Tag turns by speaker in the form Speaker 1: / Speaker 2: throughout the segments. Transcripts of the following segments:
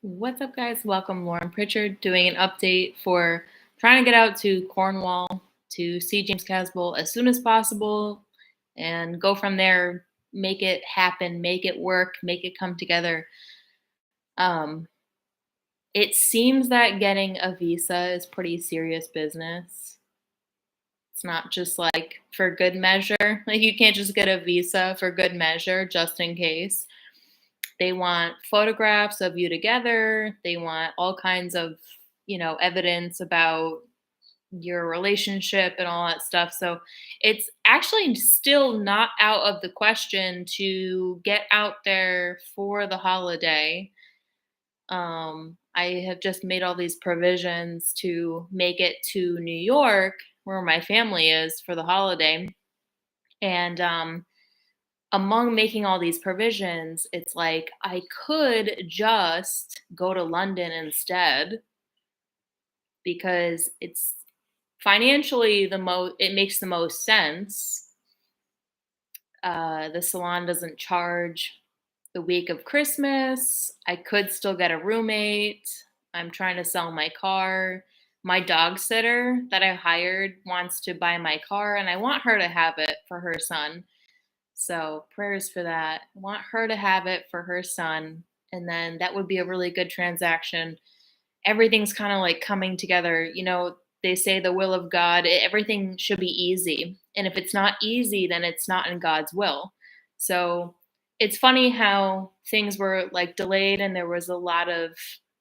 Speaker 1: What's up, guys? Welcome, Lauren Pritchard, doing an update for trying to get out to Cornwall to see James Casbolt as soon as possible and go from there, make it happen, make it work, make it come together. Um, it seems that getting a visa is pretty serious business. It's not just like for good measure. Like, you can't just get a visa for good measure just in case. They want photographs of you together. They want all kinds of, evidence about your relationship and all that stuff. So it's actually still not out of the question to get out there for the holiday. I have just made all these provisions to make it to New York, where my family is, for the holiday. And among making all these provisions, it's like I could just go to London instead because it's financially it makes the most sense. The salon doesn't charge the week of Christmas. I could still get a roommate. I'm trying to sell my car. My dog sitter that I hired wants to buy my car, and I want her to have it for her son. So prayers for that. I want her to have it for her son. And then that would be a really good transaction. Everything's kind of like coming together. They say the will of God, everything should be easy. And if it's not easy, then it's not in God's will. So it's funny how things were like delayed and there was a lot of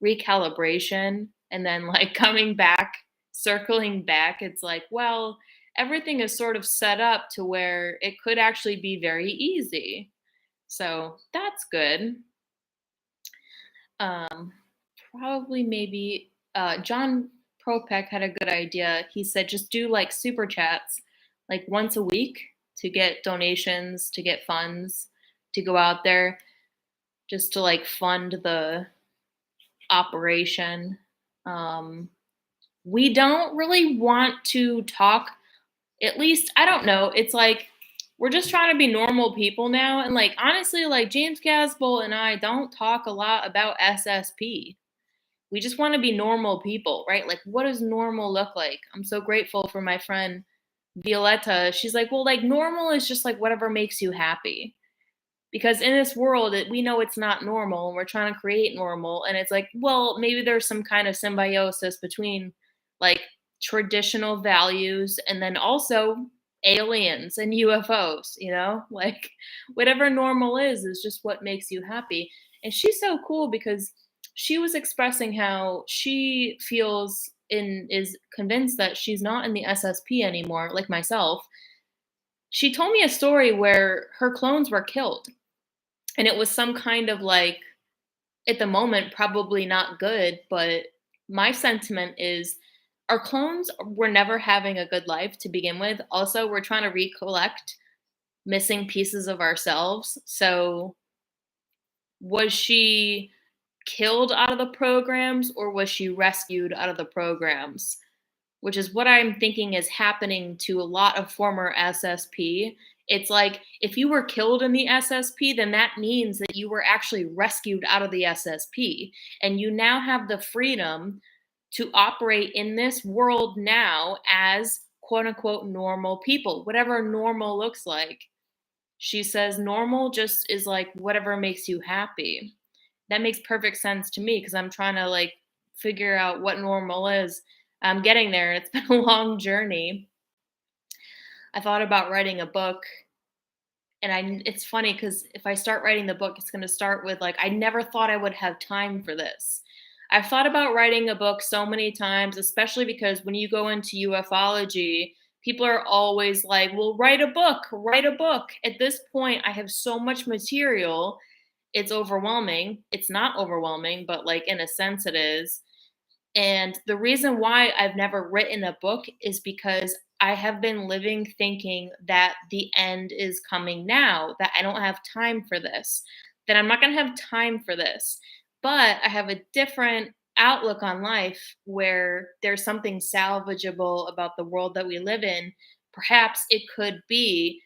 Speaker 1: recalibration. And then, like, coming back, circling back, it's like, well, everything is sort of set up to where it could actually be very easy. So that's good. Um, Probably maybe John Propek had a good idea. He said just do like super chats like once a week to get donations, to get funds, to go out there just to like fund the operation. Um, we don't really want to talk, at least I don't know. It's like we're just trying to be normal people now. And like honestly, like James Casbolt and I don't talk a lot about SSP. We just want to be normal people, right? Like, what does normal look like? I'm so grateful for my friend Violetta. She's like, well, like normal is just like whatever makes you happy. Because in this world, we know it's not normal and we're trying to create normal. And it's like, well, maybe there's some kind of symbiosis between like traditional values and then also aliens and UFOs, like whatever normal is just what makes you happy. And she's so cool because she was expressing how she feels and is convinced that she's not in the SSP anymore, like myself. She told me a story where her clones were killed and it was some kind of like, at the moment, probably not good, but my sentiment is our clones were never having a good life to begin with. Also, we're trying to recollect missing pieces of ourselves. So was she killed out of the programs or was she rescued out of the programs? Which is what I'm thinking is happening to a lot of former SSP. It's like if you were killed in the SSP, then that means that you were actually rescued out of the SSP. And you now have the freedom to operate in this world now as quote unquote normal people, whatever normal looks like. She says normal just is like whatever makes you happy. That makes perfect sense to me because I'm trying to like figure out what normal is. I'm getting there. It's been a long journey. I thought about writing a book, and it's funny because if I start writing the book, it's going to start with like I never thought I would have time for this. I've thought about writing a book so many times, especially because when you go into ufology, people are always like, "Well, write a book, write a book." At this point, I have so much material, it's overwhelming. It's not overwhelming, but like in a sense it is. And the reason why I've never written a book is because I have been living thinking that the end is coming now, that I don't have time for this, that I'm not going to have time for this. But I have a different outlook on life where there's something salvageable about the world that we live in. Perhaps it could be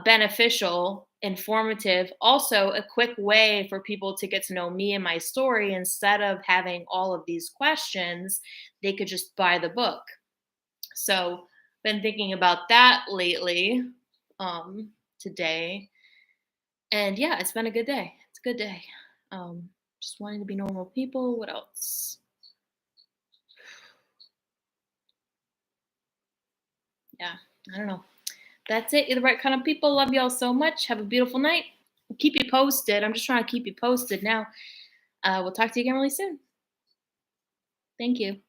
Speaker 1: beneficial informative. Also, a quick way for people to get to know me and my story instead of having all of these questions, they could just buy the book. So, been thinking about that lately, today. And yeah, it's been a good day. It's a good day. Just wanting to be normal people. What else? Yeah, I don't know. That's it. You're the right kind of people. Love y'all so much. Have a beautiful night. Keep you posted. I'm just trying to keep you posted now. We'll talk to you again really soon. Thank you.